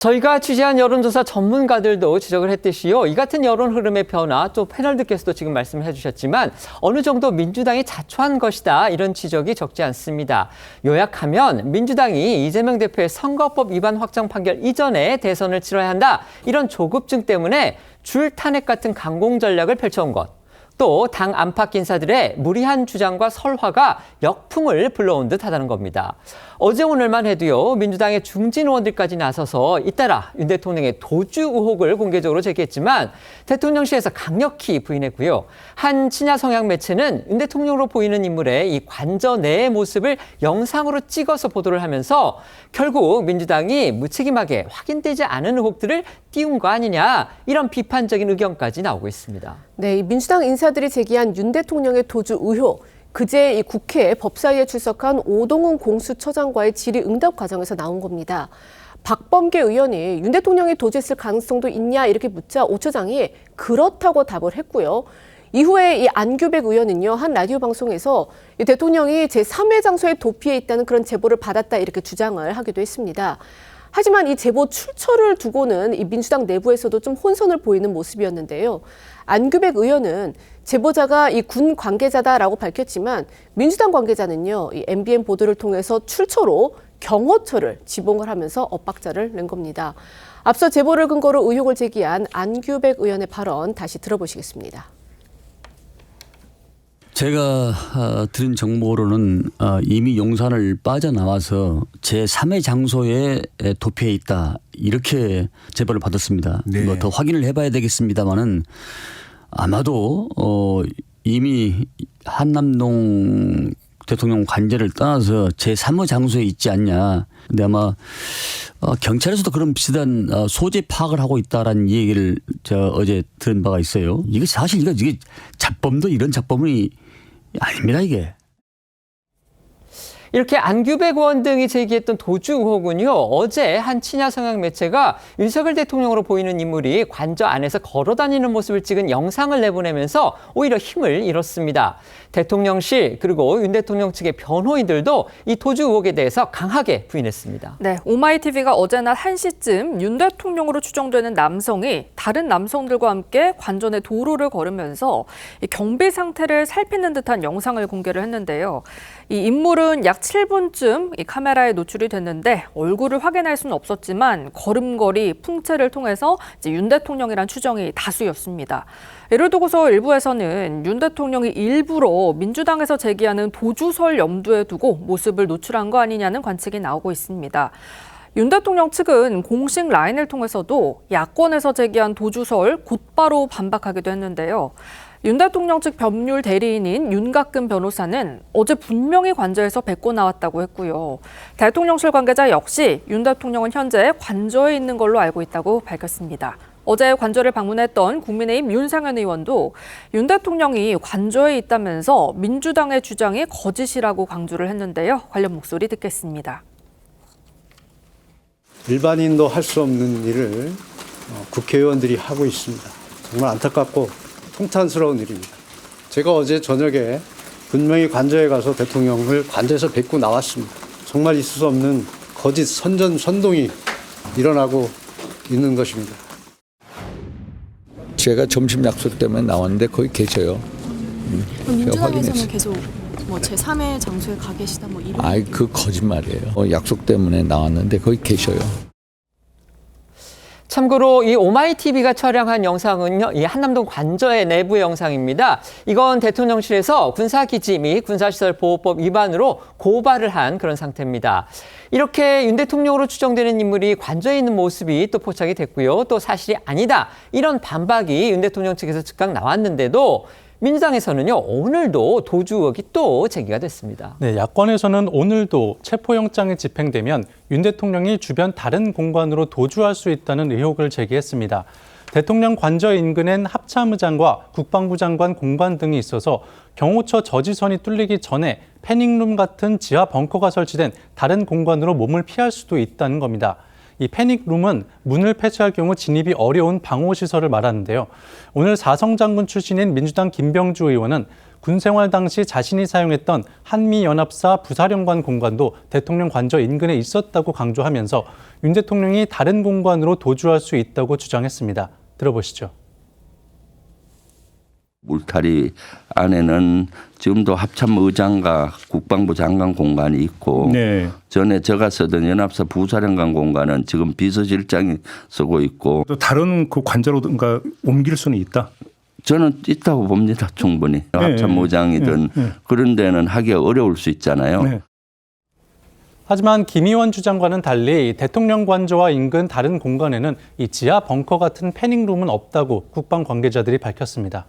저희가 취재한 여론조사 전문가들도 지적을 했듯이요. 이 같은 여론 흐름의 변화, 또 패널들께서도 지금 말씀해 주셨지만 어느 정도 민주당이 자초한 것이다. 이런 지적이 적지 않습니다. 요약하면 민주당이 이재명 대표의 선거법 위반 확정 판결 이전에 대선을 치러야 한다. 이런 조급증 때문에 줄 탄핵 같은 강공 전략을 펼쳐온 것. 또 당 안팎 인사들의 무리한 주장과 설화가 역풍을 불러온 듯하다는 겁니다. 어제 오늘만 해도요. 민주당의 중진 의원들까지 나서서 잇따라 윤 대통령의 도주 의혹을 공개적으로 제기했지만 대통령실에서 강력히 부인했고요. 한 친야 성향 매체는 윤 대통령으로 보이는 인물의 이 관저 내의 모습을 영상으로 찍어서 보도를 하면서 결국 민주당이 무책임하게 확인되지 않은 의혹들을 띄운 거 아니냐 이런 비판적인 의견까지 나오고 있습니다. 네, 민주당 인사들이 제기한 윤 대통령의 도주 의혹. 그제 이 국회 법사위에 출석한 오동훈 공수처장과의 질의응답 과정에서 나온 겁니다. 박범계 의원이 윤 대통령이 도주했을 가능성도 있냐 이렇게 묻자 오 처장이 그렇다고 답을 했고요. 이후에 이 안규백 의원은요, 한 라디오 방송에서 이 대통령이 제3회 장소에 도피해 있다는 그런 제보를 받았다 이렇게 주장을 하기도 했습니다. 하지만 이 제보 출처를 두고는 이 민주당 내부에서도 좀 혼선을 보이는 모습이었는데요. 안규백 의원은 제보자가 이 군 관계자다라고 밝혔지만 민주당 관계자는요, 이 MBN 보도를 통해서 출처로 경호처를 지봉을 하면서 엇박자를 낸 겁니다. 앞서 제보를 근거로 의혹을 제기한 안규백 의원의 발언 다시 들어보시겠습니다. 제가 들은 정보로는 이미 용산을 빠져나와서 제3의 장소에 도피해 있다 이렇게 제보를 받았습니다. 네. 뭐 더 확인을 해봐야 되겠습니다만은 아마도 이미 한남동 대통령 관저를 떠나서 제3의 장소에 있지 않냐. 근데 아마 경찰에서도 그런 비슷한 소재 파악을 하고 있다라는 얘기를 어제 들은 바가 있어요. 이게 사실 이게 잡범도 이런 잡범이 아닙니다, 이게. 이렇게 안규백 의원 등이 제기했던 도주 의혹은요. 어제 한 친야 성향 매체가 윤석열 대통령으로 보이는 인물이 관저 안에서 걸어다니는 모습을 찍은 영상을 내보내면서 오히려 힘을 잃었습니다. 대통령실 그리고 윤 대통령 측의 변호인들도 이 도주 의혹에 대해서 강하게 부인했습니다. 네, 오마이TV가 어제 낮 1시쯤 윤 대통령으로 추정되는 남성이 다른 남성들과 함께 관저 내 도로를 걸으면서 경비 상태를 살피는 듯한 영상을 공개를 했는데요. 이 인물은 약 7분쯤 이 카메라에 노출이 됐는데 얼굴을 확인할 수는 없었지만 걸음걸이, 풍채를 통해서 이제 윤 대통령이란 추정이 다수였습니다. 이를 두고서 일부에서는 윤 대통령이 일부러 민주당에서 제기하는 도주설 염두에 두고 모습을 노출한 거 아니냐는 관측이 나오고 있습니다. 윤 대통령 측은 공식 라인을 통해서도 야권에서 제기한 도주설 곧바로 반박하기도 했는데요. 윤 대통령 측 법률 대리인인 윤곽근 변호사는 어제 분명히 관저에서 뵙고 나왔다고 했고요. 대통령실 관계자 역시 윤 대통령은 현재 관저에 있는 걸로 알고 있다고 밝혔습니다. 어제 관저를 방문했던 국민의힘 윤상현 의원도 윤 대통령이 관저에 있다면서 민주당의 주장이 거짓이라고 강조를 했는데요. 관련 목소리 듣겠습니다. 일반인도 할 수 없는 일을 국회의원들이 하고 있습니다. 정말 안타깝고 통탄스러운 일입니다. 제가 어제 저녁에 분명히 관저에 가서 대통령을 관저에서 뵙고 나왔습니다. 정말 있을 수 없는 거짓 선전선동이 일어나고 있는 것입니다. 제가 점심 약속 때문에 나왔는데 거기 계셔요. 그럼 민주당에서는 계속 뭐 제3의 장소에 가 계시다 뭐 이런. 아이 그 거짓말이에요. 약속 때문에 나왔는데 거기 계셔요. 참고로 이 오마이TV가 촬영한 영상은요, 이 한남동 관저의 내부 영상입니다. 이건 대통령실에서 군사기지 및 군사시설보호법 위반으로 고발을 한 그런 상태입니다. 이렇게 윤 대통령으로 추정되는 인물이 관저에 있는 모습이 또 포착이 됐고요. 또 사실이 아니다. 이런 반박이 윤 대통령 측에서 즉각 나왔는데도 민주당에서는요, 오늘도 도주 의혹이 또 제기가 됐습니다. 네, 야권에서는 오늘도 체포영장이 집행되면 윤 대통령이 주변 다른 공간으로 도주할 수 있다는 의혹을 제기했습니다. 대통령 관저 인근엔 합참의장과 국방부 장관 공간 등이 있어서 경호처 저지선이 뚫리기 전에 패닝룸 같은 지하 벙커가 설치된 다른 공간으로 몸을 피할 수도 있다는 겁니다. 이 패닉룸은 문을 폐쇄할 경우 진입이 어려운 방호시설을 말하는데요. 오늘 사성장군 출신인 민주당 김병주 의원은 군 생활 당시 자신이 사용했던 한미연합사 부사령관 공간도 대통령 관저 인근에 있었다고 강조하면서 윤 대통령이 다른 공간으로 도주할 수 있다고 주장했습니다. 들어보시죠. 울타리 안에는 지금도 합참의장과 국방부 장관 공간이 있고 네. 전에 제가 쓰던 연합사 부사령관 공간은 지금 비서실장이 쓰고 있고 또 다른 그 관저로든가 옮길 수는 있다. 저는 있다고 봅니다. 충분히. 네. 합참의장이든 네. 그런 데는 하기가 어려울 수 있잖아요. 네. 하지만 김 의원 주장과는 달리 대통령 관저와 인근 다른 공간에는 이 지하 벙커 같은 패닉룸은 없다고 국방 관계자들이 밝혔습니다.